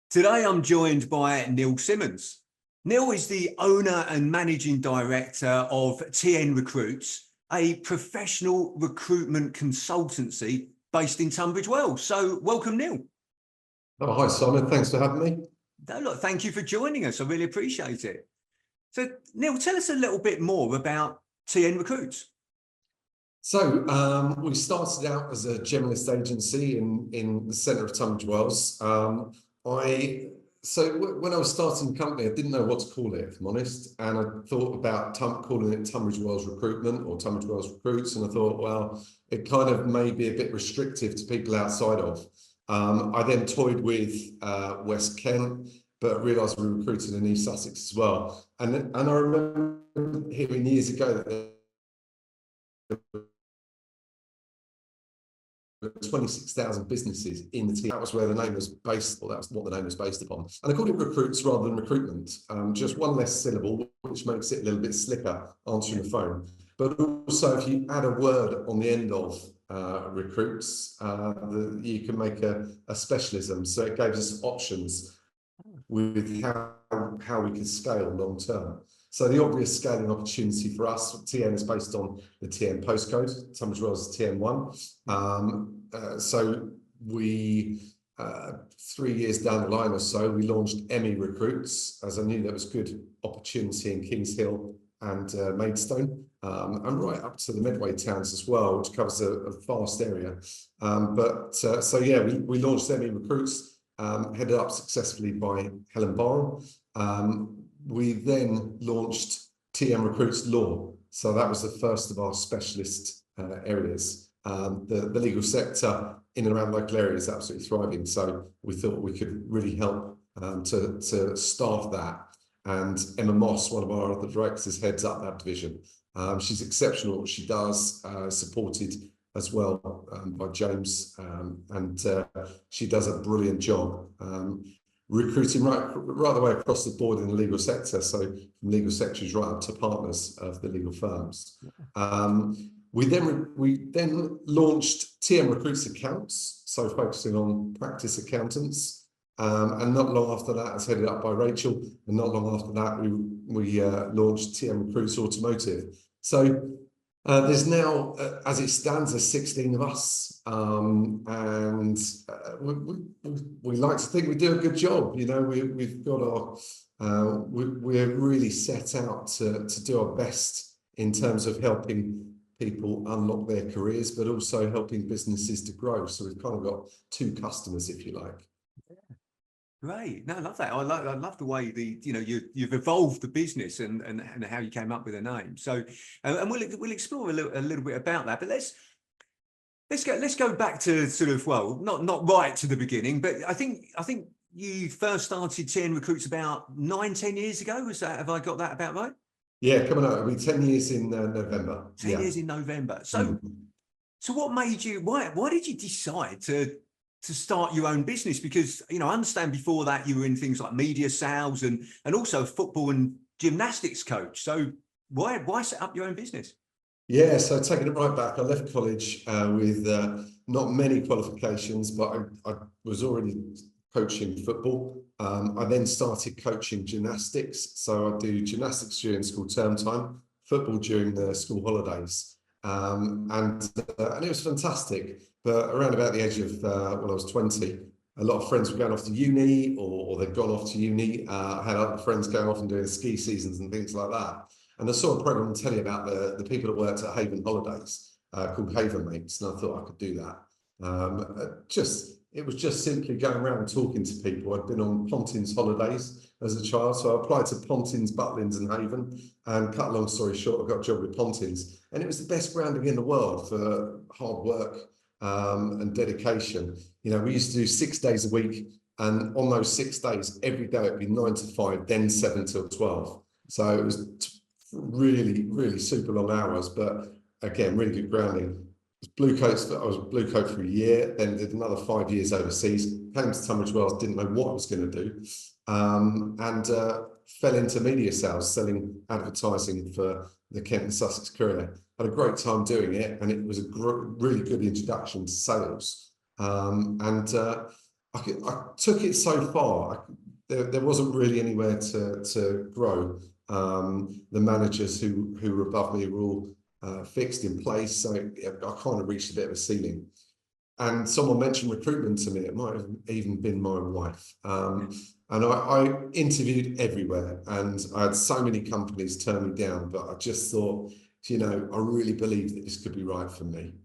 Today, I'm joined by Neil Simmons. Neil is the owner and managing director of TN Recruits, a professional recruitment consultancy based in Tunbridge Wells. So welcome, Neil. Oh, hi, Simon. Thanks for having me. No, look, thank you for joining us. I really appreciate it. So, Neil, tell us a little bit more about TN Recruits. So we started out as a generalist agency in the centre of Tunbridge Wells. When I was starting the company, I didn't know what to call it, if I'm honest, and I thought about calling it Tunbridge Wells Recruitment or Tunbridge Wells Recruits, and I thought, well, it kind of may be a bit restrictive to people outside of. I then toyed with West Kent, but realised we recruited in East Sussex as well. And I remember hearing years ago that there 26,000 businesses in the team. That was where the name was based, or that's what the name was based upon. And I called it recruits rather than recruitment. Just one less syllable, which makes it a little bit slicker answering the phone. But also, if you add a word on the end of recruits, you can make a specialism. So it gave us options with how we could scale long term. So the obvious scaling opportunity for us, TN is based on the TN postcode, Tunbridge Wells is TN1. So we, 3 years down the line or so, we launched ME Recruits, as I knew there was good opportunity in Kings Hill and Maidstone, and right up to the Medway towns as well, which covers a vast area. We launched ME Recruits, headed up successfully by Helen Barham. We then launched TN Recruits Law. So that was the first of our specialist areas. The legal sector in and around local areas is absolutely thriving. So we thought we could really help to staff that. And Emma Moss, one of our other directors, heads up that division. She's exceptional at what she does, supported as well by James, and she does a brilliant job. Recruiting right the way across the board in the legal sector, so from legal secretaries right up to partners of the legal firms. We then launched TN Recruits Accounts, so focusing on practice accountants, and not long after that, as headed up by Rachel, and not long after that, we launched TN Recruits Automotive. So there's now, as it stands, there's 16 of us, and we like to think we do a good job. You know, we've got our, we're really set out to do our best in terms of helping people unlock their careers, but also helping businesses to grow. So we've kind of got two customers, if you like. Great. No, I love that. I love the way you've evolved the business and how you came up with a name. So, and we'll explore a little bit about that. But let's go back to sort of, well, not right to the beginning, but I think you first started TN Recruits about 9-10 years ago. Have I got that about right? Yeah, coming up. It'll be 10 years in November. 10 years in November. So, so what made you? Why did you decide to start your own business? Because, you know, I understand before that you were in things like media sales and also football and gymnastics coach. So why set up your own business? Yeah, so taking it right back, I left college with not many qualifications, but I was already coaching football. I then started coaching gymnastics. So I do gymnastics during school term time, football during the school holidays. And it was fantastic. But around about the age of, when I was 20, a lot of friends were going off to uni or they'd gone off to uni. I had other friends going off and doing ski seasons and things like that. And I saw a programme on telly about the people that worked at Haven Holidays called Haven Mates, and I thought I could do that. It was just simply going around talking to people. I'd been on Pontins holidays as a child, so I applied to Pontins, Butlins and Haven, and cut a long story short, I got a job with Pontins, and it was the best grounding in the world for hard work and dedication. You know, we used to do 6 days a week, and on those 6 days, every day it'd be 9 to 5, then 7 till 12. So it was really, really super long hours, but again, really good grounding. I was blue coat for a year, then did another 5 years overseas, came to Tunbridge Wells, didn't know what I was going to do, and fell into media sales, selling advertising for the Kent and Sussex Courier. Had a great time doing it, and it was a really good introduction to sales. I took it so far. There wasn't really anywhere to grow. The managers who were above me were all fixed in place, so I kind of reached a bit of a ceiling. And someone mentioned recruitment to me. It might have even been my wife. And I interviewed everywhere, and I had so many companies turn me down, but I just thought, you know, I really believe that this could be right for me.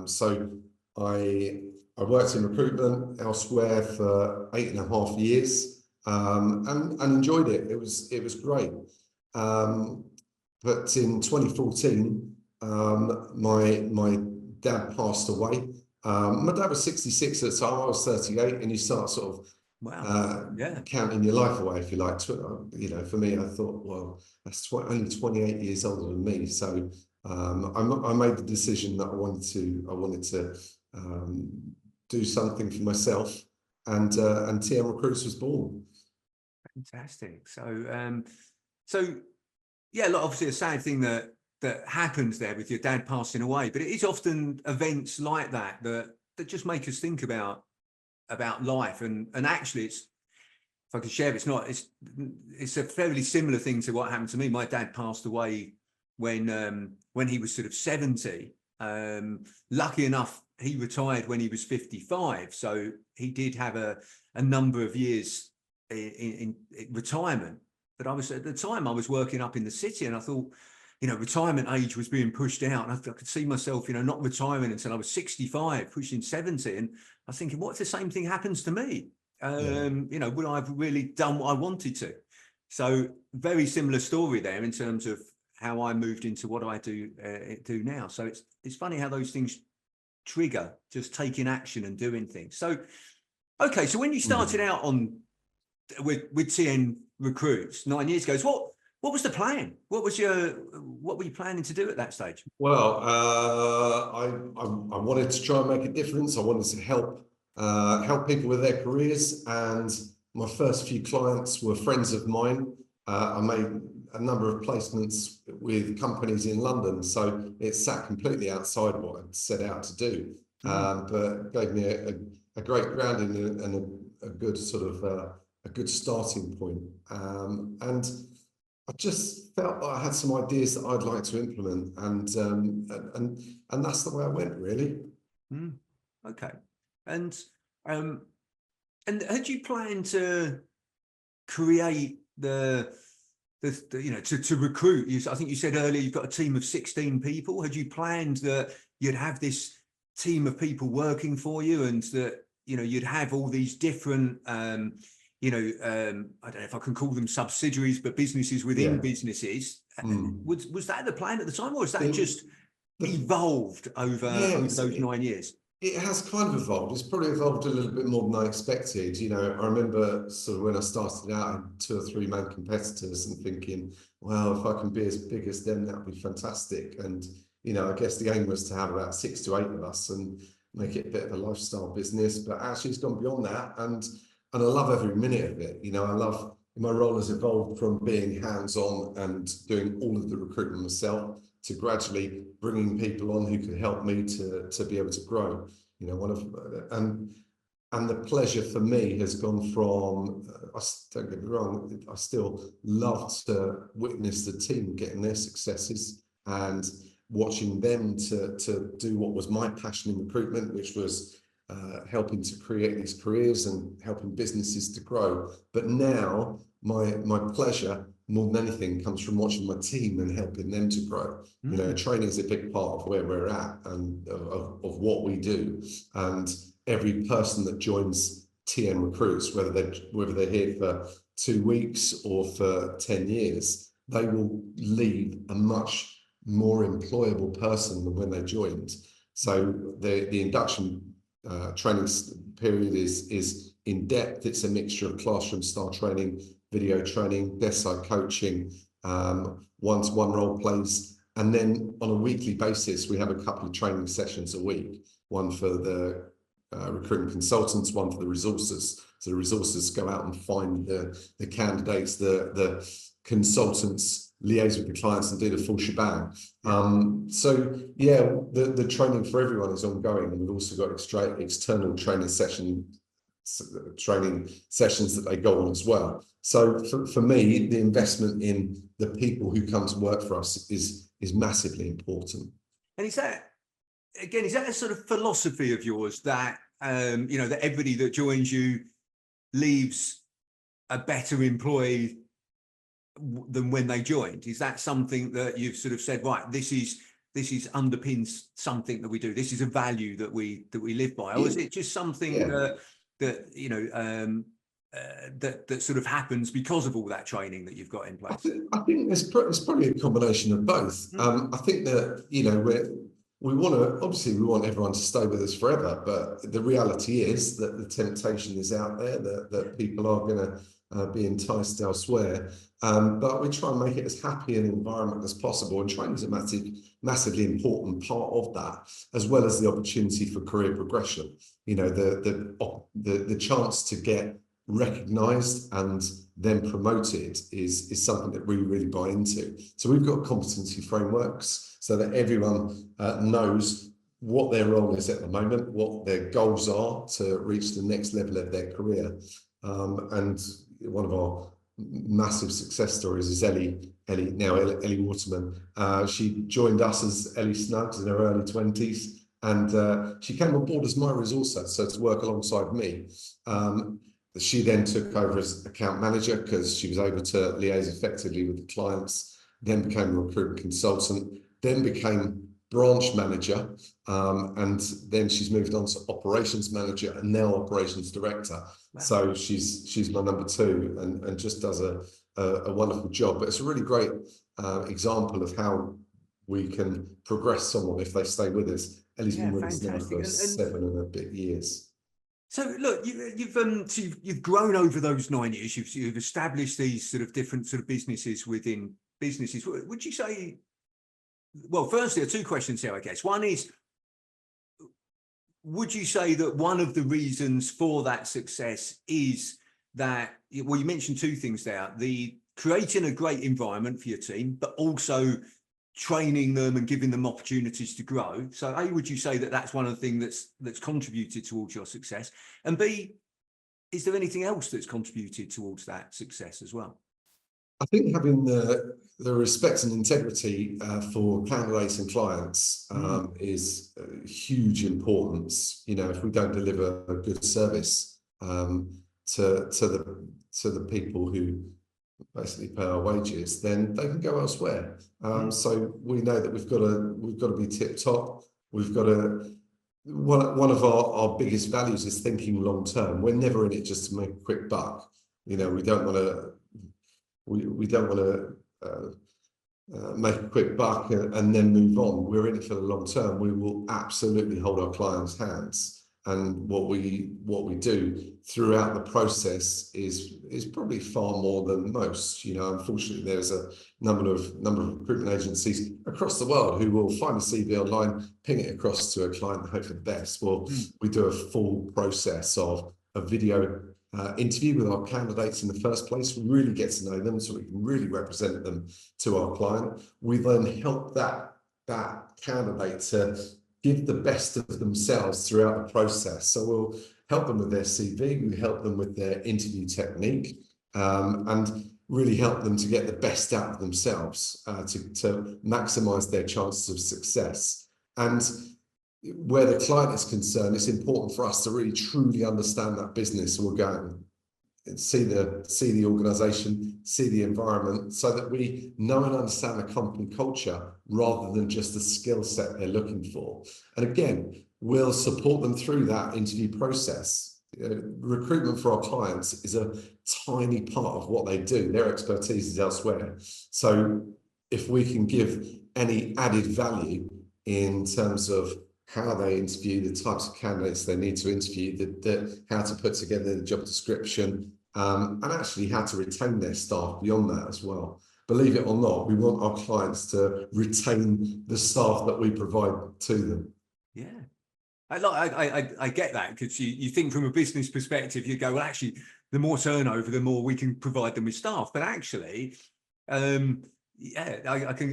So I worked in recruitment elsewhere for 8.5 years, and enjoyed it. It was great. But in 2014, my dad passed away. My dad was 66 at the time. I was 38, and you start sort of Wow. Yeah. counting your life away, if you like. You know, for me, I thought, well, that's only 28 years older than me. So I made the decision that I wanted to do something for myself, and TM Recruits was born. Fantastic. So yeah, look, obviously a sad thing that happens there with your dad passing away, but it is often events like that that just make us think about life. And actually, it's, if I could share, it's a fairly similar thing to what happened to me. My dad passed away when he was sort of 70. Lucky enough, he retired when he was 55, so he did have a number of years in retirement. But I was, at the time, I was working up in the city, and I thought, you know, retirement age was being pushed out, and I could see myself, you know, not retiring until I was 65, pushing 70. And I was thinking, what if the same thing happens to me? You know, would I have really done what I wanted to? So very similar story there in terms of how I moved into what I do now. So it's funny how those things trigger just taking action and doing things. So, okay, so when you started out with TN Recruits 9 years ago, what was the plan? What were you planning to do at that stage? Well, I wanted to try and make a difference. I wanted to help people with their careers, and my first few clients were friends of mine. I made a number of placements with companies in London, so it sat completely outside what I'd set out to do, but gave me a great grounding and a good sort of a good starting point. And I just felt that I had some ideas that I'd like to implement, and that's the way I went, really. Okay. And had you planned to create the you know, to recruit? I think you said earlier you've got a team of 16 people. Had you planned that you'd have this team of people working for you, and that, you know, you'd have all these different you know, I don't know if I can call them subsidiaries, but businesses within businesses? Was that the plan at the time, or is that just evolved over those 9 years? It has kind of evolved. It's probably evolved a little bit more than I expected. You know, I remember sort of when I started out in 2 or 3 man competitors and thinking, well, if I can be as big as them, that would be fantastic. And, you know, I guess the aim was to have about 6 to 8 of us and make it a bit of a lifestyle business. But actually, it's gone beyond that. And I love every minute of it. You know, my role has evolved from being hands-on and doing all of the recruitment myself to gradually bringing people on who can help me to be able to grow. You know, and the pleasure for me has gone from, don't get me wrong, I still love to witness the team getting their successes and watching them to do what was my passion in recruitment, which was helping to create these careers and helping businesses to grow. But now my pleasure more than anything comes from watching my team and helping them to grow. You know, training is a big part of where we're at and of what we do. And every person that joins TN Recruits, whether they're here for 2 weeks or for 10 years, they will leave a much more employable person than when they joined. So the induction training period is in depth. It's a mixture of classroom style training, video training, desk side coaching, one-to-one role plays, and then on a weekly basis we have a couple of training sessions a week, one for the recruitment consultants, one for the resources. So the resources go out and find the candidates, the consultants liaise with the clients and do the full shebang. So yeah, the training for everyone is ongoing, and we've also got external training session training sessions that they go on as well. So for me, the investment in the people who come to work for us is massively important. And is that, again, is that a sort of philosophy of yours that, you know, that everybody that joins you leaves a better employee than when they joined? Is that something that you've sort of said, right, this is underpins something that we do, this is a value that we live by? Or is it just something that you know, that sort of happens because of all that training that you've got in place? I think it's probably a combination of both. I think that, you know, we want to, obviously we want everyone to stay with us forever, but the reality is that the temptation is out there, that people are going to be enticed elsewhere. But we try and make it as happy an environment as possible, and training is a massively important part of that, as well as the opportunity for career progression. You know, the chance to get recognised and then promoted is something that we really buy into. So we've got competency frameworks so that everyone knows what their role is at the moment, what their goals are to reach the next level of their career. And one of our massive success stories is Ellie Waterman. She joined us as Ellie Snuggs in her early 20s, and she came on board as my resourcer, so to work alongside me. She then took over as account manager because she was able to liaise effectively with the clients, then became a recruitment consultant, then became branch manager, and then she's moved on to operations manager and now operations director. Wow. So she's my number two, and just does a wonderful job. But it's a really great example of how we can progress someone if they stay with us. Ellie's been with us now for 7 and a bit years. So look, you've grown over those 9 years. You've established these sort of different sort of businesses within businesses. Would you say? Well, firstly, there are 2 questions here, I guess. One is, would you say that one of the reasons for that success is that, well, you mentioned 2 things there: the creating a great environment for your team, but also training them and giving them opportunities to grow. So A, would you say that that's one of the things that's contributed towards your success? And B, is there anything else that's contributed towards that success as well? I think having the respect and integrity for candidates and clients is a huge importance. You know, if we don't deliver a good service to the people who basically pay our wages, then they can go elsewhere. So we know that we've got to be tip top. We've got to. One of our biggest values is thinking long term. We're never in it just to make a quick buck. You know, we don't want to. We don't want to make a quick buck and then move on. We're in it for the long term. We will absolutely hold our clients' hands, and what we do throughout the process is probably far more than most. You know, unfortunately, there's a number of recruitment agencies across the world who will find a CV online, ping it across to a client and hope for the best. Well, we do a full process of a video interview with our candidates in the first place. We really get to know them so we can really represent them to our client. We then help that candidate to give the best of themselves throughout the process. So we'll help them with their CV, we help them with their interview technique, and really help them to get the best out of themselves, to maximize their chances of success. And where the client is concerned, it's important for us to really truly understand that business. We'll go and see the organization, see the environment, so that we know and understand the company culture rather than just the skill set they're looking for. And again, we'll support them through that interview process. Recruitment for our clients is a tiny part of what they do. Their expertise is elsewhere. So if we can give any added value in terms of how they interview, the types of candidates they need to interview, how to put together the job description, and actually how to retain their staff beyond that as well. Believe it or not, we want our clients to retain the staff that we provide to them. Yeah, I get that, because you think from a business perspective, you go, well, actually, the more turnover, the more we can provide them with staff. But actually, yeah,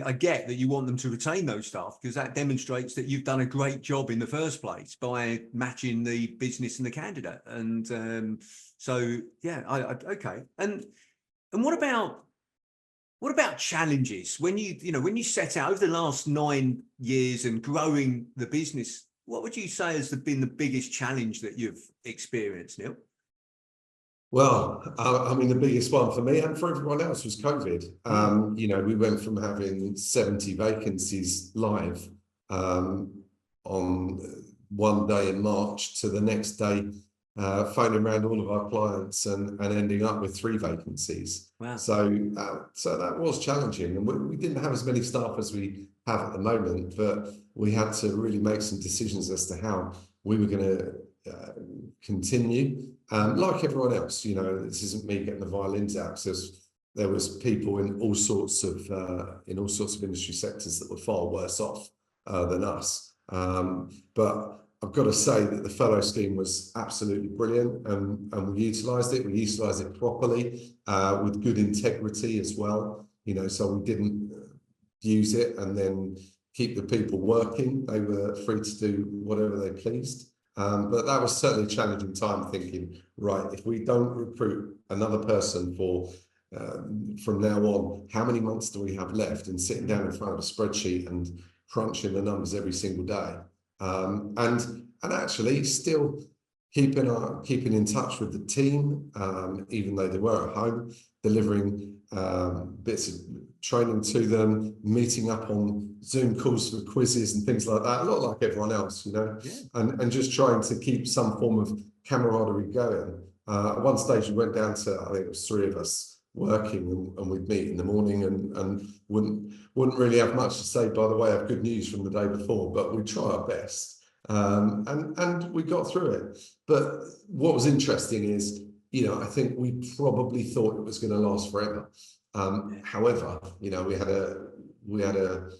I get that you want them to retain those staff because that demonstrates that you've done a great job in the first place by matching the business and the candidate. And so, yeah, okay. And what about challenges when when you set out over the last 9 years and growing the business? What would you say has been the biggest challenge that you've experienced, Neil? Well, I mean, the biggest one for me and for everyone else was COVID. We went from having 70 vacancies live on one day in March to the next day phoning around all of our clients and ending up with 3 vacancies. Wow. So that was challenging, and we didn't have as many staff as we have at the moment, but we had to really make some decisions as to how we were going to continue. Like everyone else, this isn't me getting the violins out, because there was people in all sorts of industry sectors that were far worse off than us. But I've got to say that the fellow scheme was absolutely brilliant, and we utilised it. We utilised it properly with good integrity as well. So we didn't use it and then keep the people working. They were free to do whatever they pleased. But that was certainly a challenging time, thinking, right, if we don't recruit another person from now on, how many months do we have left? And sitting down in front of a spreadsheet and crunching the numbers every single day. And actually still keeping in touch with the team, even though they were at home, delivering bits of training to them, meeting up on Zoom calls for quizzes and things like that, a lot like everyone else, Yeah. And just trying to keep some form of camaraderie going. At one stage we went down to, I think it was 3 of us working, and we'd meet in the morning and wouldn't really have much to say by the way of good news from the day before, but we'd try our best. And we got through it. But what was interesting is, I think we probably thought it was going to last forever. However, we had a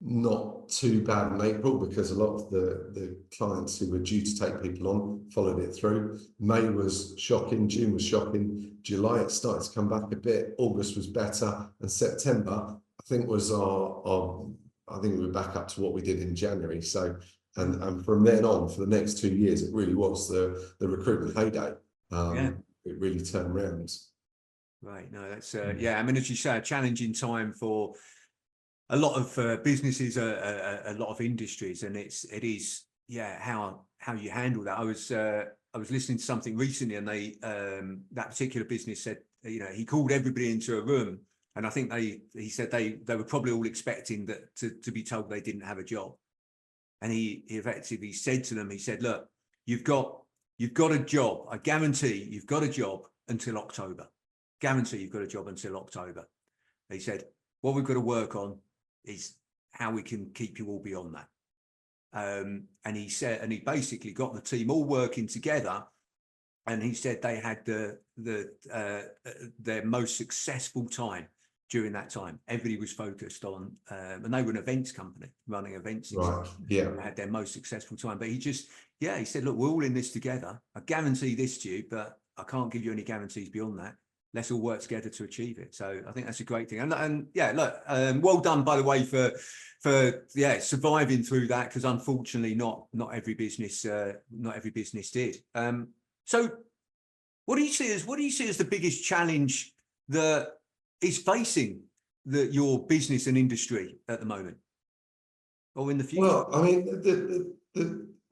not too bad in April, because a lot of the clients who were due to take people on followed it through. May was shocking, June was shocking, July it started to come back a bit, August was better, and September I think was I think we were back up to what we did in January. So and from then on, for the next 2 years, it really was the recruitment heyday. It really turned around. Right. No, that's yeah. I mean, as you say, a challenging time for a lot of businesses, a lot of industries, and it is how you handle that. I was listening to something recently, and they that particular business said, he called everybody into a room, and I think he said they were probably all expecting that to be told they didn't have a job, and he effectively said to them, he said, look, you've got a job. I guarantee you've got a job until October. Guarantee you've got a job until October. He said, what we've got to work on is how we can keep you all beyond that. And he said, and he basically got the team all working together. And he said they had their most successful time during that time. Everybody was focused on, and they were an events company running events. Right. Yeah. They had their most successful time. But he said, look, we're all in this together. I guarantee this to you, but I can't give you any guarantees beyond that. Let's all work together to achieve it. So I think that's a great thing. And yeah, look, well done, by the way, for surviving through that, because unfortunately not every business did. So what do you see as the biggest challenge that is facing your business and industry at the moment, or in the future? Well, I mean,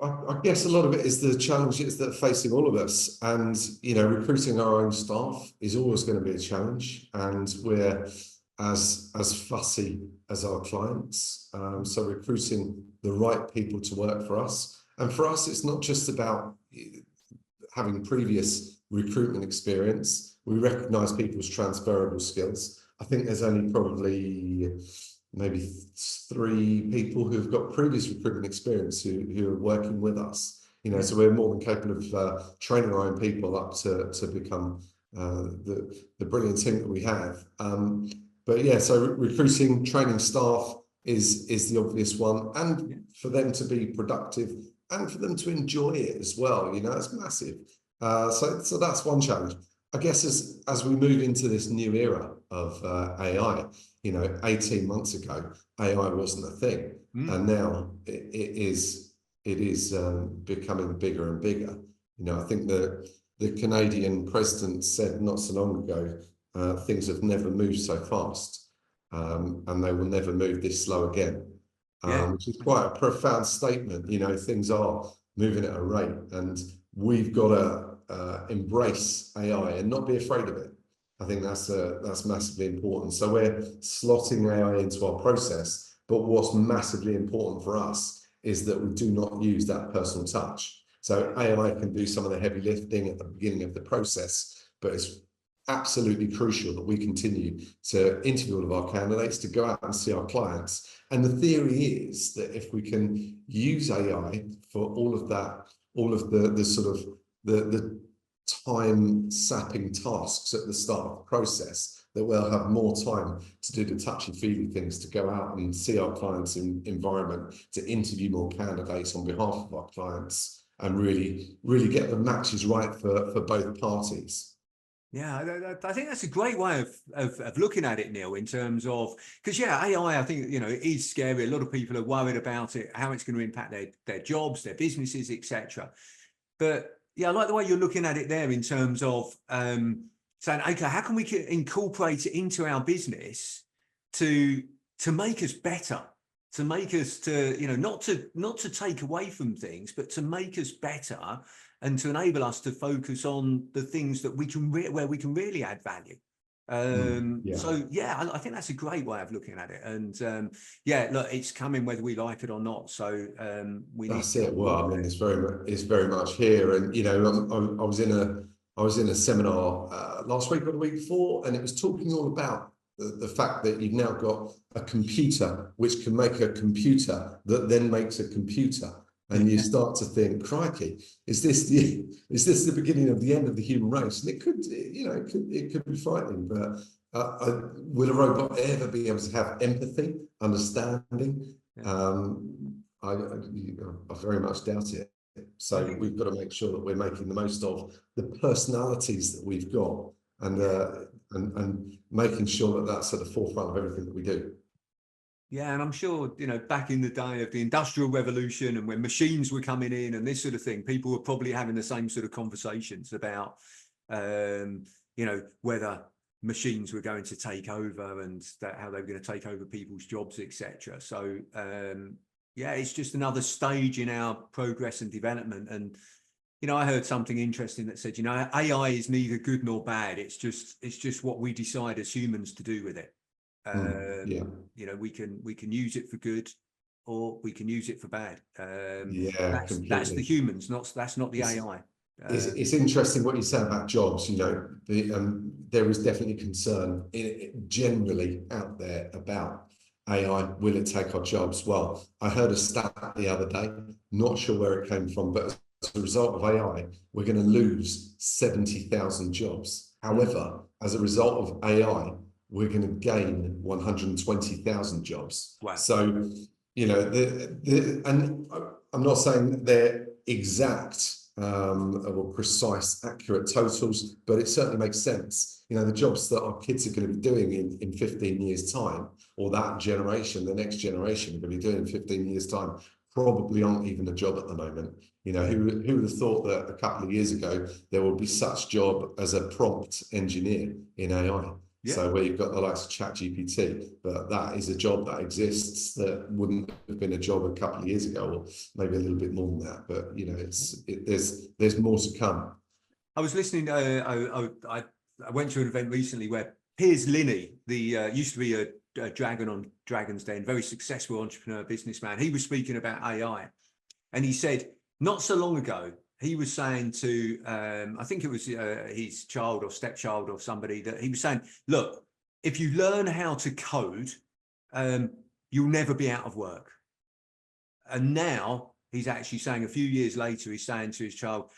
I guess a lot of it is the challenges that are facing all of us, and recruiting our own staff is always going to be a challenge, and we're as fussy as our clients. So recruiting the right people to work for us, and for us, it's not just about having previous recruitment experience. We recognise people's transferable skills. I think there's only probably maybe 3 people who've got previous recruitment experience who are working with us. So we're more than capable of training our own people up to become the brilliant team that we have. But yeah, so recruiting, training staff is the obvious one, and for them to be productive and for them to enjoy it as well. It's massive. So that's one challenge. I guess as we move into this new era of AI, 18 months ago, AI wasn't a thing, and now it is becoming bigger and bigger. I think the Canadian president said not so long ago, things have never moved so fast, and they will never move this slow again, Yeah. which is quite a profound statement. Things are moving at a rate, and we've got to embrace AI and not be afraid of it. I think that's massively important. So we're slotting AI into our process, but what's massively important for us is that we do not use that personal touch. So AI can do some of the heavy lifting at the beginning of the process, but it's absolutely crucial that we continue to interview all of our candidates, to go out and see our clients. And the theory is that if we can use AI for all of that, all of the sort of the time sapping tasks at the start of the process, that we'll have more time to do the touchy-feely things, to go out and see our clients' environment, to interview more candidates on behalf of our clients, and really get the matches right for both parties. Yeah, I think that's a great way of looking at it, Neil, in terms of, because AI, I think, it is scary. A lot of people are worried about it, how it's going to impact their jobs, their businesses, etc. But yeah, I like the way you're looking at it there in terms of saying, okay, how can we incorporate it into our business to make us better, to make us not to take away from things, but to make us better, and to enable us to focus on the things that where we can really add value. So yeah, I think that's a great way of looking at it. And yeah, look, it's coming whether we like it or not. So we That's need to it. Well, I mean, it's very much here. And I was in a seminar last week or the week before, and it was talking all about the fact that you've now got a computer which can make a computer that then makes a computer. And you start to think, crikey, is this the beginning of the end of the human race? And it could be frightening, but will a robot ever be able to have empathy, understanding? I very much doubt it. So we've got to make sure that we're making the most of the personalities that we've got, and making sure that that's at the forefront of everything that we do. Yeah, and I'm sure, back in the day of the Industrial Revolution and when machines were coming in and this sort of thing, people were probably having the same sort of conversations about, whether machines were going to take over and how they were going to take over people's jobs, etc. So, yeah, it's just another stage in our progress and development. And, I heard something interesting that said, AI is neither good nor bad. It's just what we decide as humans to do with it. We can use it for good, or we can use it for bad. That's the humans, that's not the AI. It's interesting what you say about jobs. There is definitely concern generally out there about AI. Will it take our jobs? Well, I heard a stat the other day, not sure where it came from, but as a result of AI, we're going to lose 70,000 jobs. However, as a result of AI, we're going to gain 120,000 jobs. Wow. So, and I'm not saying they're exact or precise, accurate totals, but it certainly makes sense. The jobs that our kids are going to be doing in 15 years' time, or that generation, the next generation, are going to be doing in 15 years' time, probably aren't even a job at the moment. Who would have thought that a couple of years ago there would be such job as a prompt engineer in AI? Yeah. So where you've got the likes of ChatGPT, but that is a job that exists that wouldn't have been a job a couple of years ago, or maybe a little bit more than that. But there's more to come. I was listening. I went to an event recently where Piers Linney, the used to be a dragon on Dragon's Den, very successful entrepreneur, businessman. He was speaking about AI, and he said not so long ago, he was saying to, I think it was his child or stepchild or somebody, that he was saying, look, if you learn how to code, you'll never be out of work. And now he's actually saying, a few years later, he's saying to his child,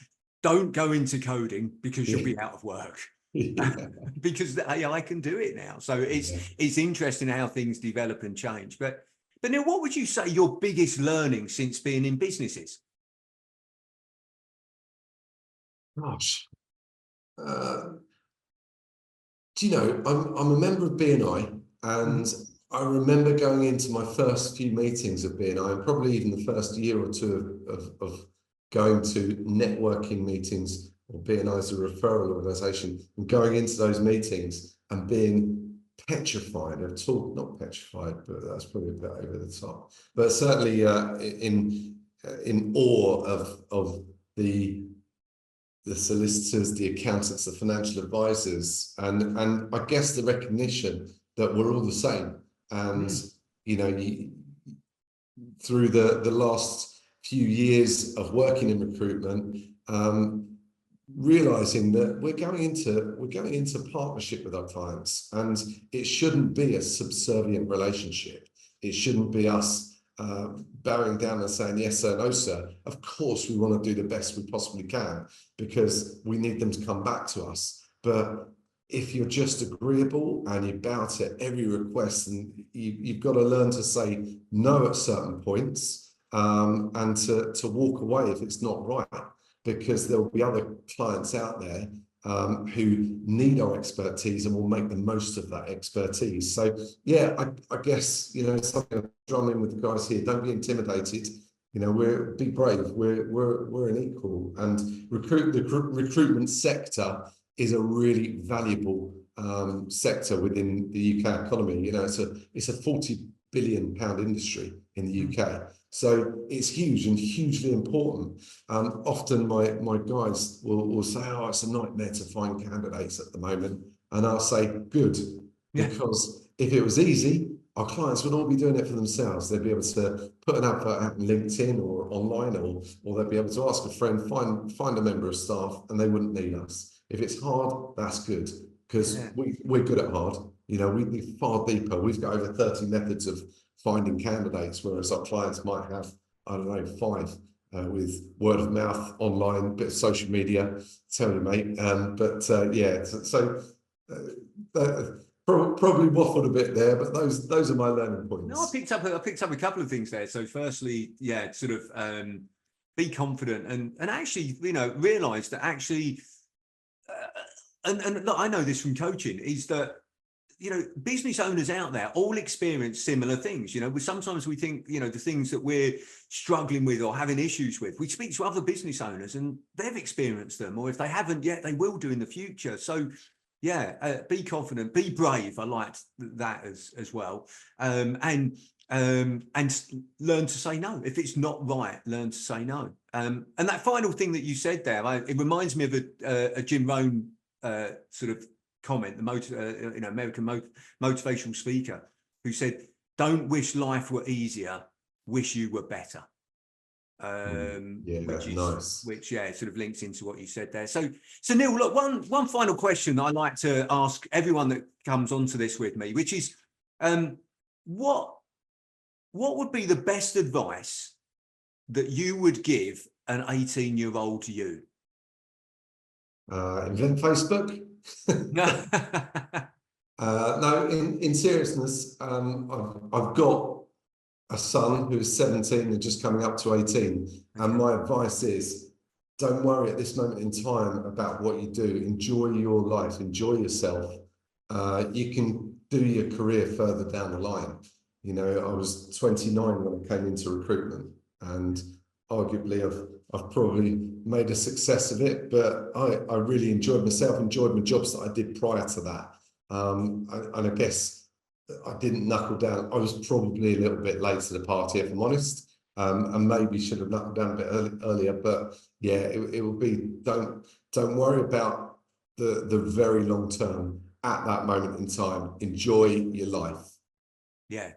don't go into coding because you'll be out of work. Because the AI can do it now. So it's interesting how things develop and change. But Neil, what would you say your biggest learning since being in business is? Gosh, Do you know, I'm a member of BNI, and I remember going into my first few meetings of BNI, and probably even the first year or two of going to networking meetings, or BNI is a referral organisation, and going into those meetings and being petrified of talk, not petrified, but that's probably a bit over the top, but certainly in awe of the solicitors, the accountants, the financial advisors, and I guess the recognition that we're all the same. And you know, through the last few years of working in recruitment, realizing that we're going into partnership with our clients, and it shouldn't be a subservient relationship. It shouldn't be us bowing down and saying yes sir, no sir. Of course we want to do the best we possibly can, because we need them to come back to us. But if you're just agreeable and you bow to every request, and you've got to learn to say no at certain points, and to walk away if it's not right, because there'll be other clients out there who need our expertise and will make the most of that expertise. So yeah, I guess, you know, something I'm drumming with the guys here: don't be intimidated. You know, be brave. We're an equal, and the recruitment sector is a really valuable sector within the UK economy. You know, it's a 40 billion pound industry in the UK. So it's huge and hugely important. Often my guys will say, oh, it's a nightmare to find candidates at the moment. And I'll say, good, because if it was easy, our clients would all be doing it for themselves. They'd be able to put an advert out on LinkedIn or online, or they'd be able to ask a friend, find a member of staff, and they wouldn't need us. If it's hard, that's good, because we're good at hard. You know, we're far deeper. We've got over 30 methods of finding candidates, whereas our clients might have, I don't know, 5 with word of mouth, online, bit of social media. Tell you, mate. Yeah, probably waffled a bit there, but those are my learning points. No, I picked up a couple of things there. So firstly, yeah, sort of be confident and actually, you know, realize that actually, and look, I know this from coaching, is that, you know, business owners out there all experience similar things. You know, sometimes we think, you know, the things that we're struggling with or having issues with, we speak to other business owners and they've experienced them, or if they haven't yet, they will do in the future. So yeah, be confident, be brave. I liked that as well. And learn to say no. If it's not right, learn to say no. And that final thing that you said there, it reminds me of a Jim Rohn sort of comment, the American motivational speaker, who said, "Don't wish life were easier, wish you were better." Which is nice. Which sort of links into what you said there. So Neil, look, one final question that I like to ask everyone that comes onto this with me, which is, what would be the best advice that you would give an 18-year-old you? Invent Facebook. No, in seriousness, I've got a son who's 17 and just coming up to 18, and my advice is, don't worry at this moment in time about what you do. Enjoy your life, enjoy yourself. You can do your career further down the line. You know, I was 29 when I came into recruitment, and arguably I've probably made a success of it, but I really enjoyed myself, enjoyed my jobs that I did prior to that. And I guess I didn't knuckle down. I was probably a little bit late to the party, if I'm honest, and maybe should have knuckled down a bit earlier. But yeah, it will be, don't worry about the very long term. At that moment in time, enjoy your life. Yeah.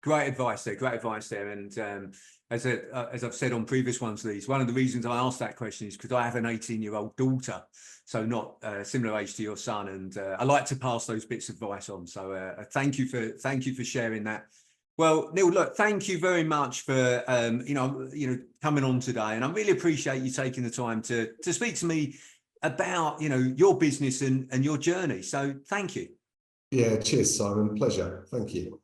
Great advice there. And as I've said on previous ones of these, one of the reasons I asked that question is because I have an 18-year-old daughter, so not similar age to your son, and I like to pass those bits of advice on. So thank you for sharing that. Well, Neil, look, thank you very much for coming on today, and I really appreciate you taking the time to speak to me about your business and your journey. So thank you. Yeah, cheers, Simon. Pleasure. Thank you.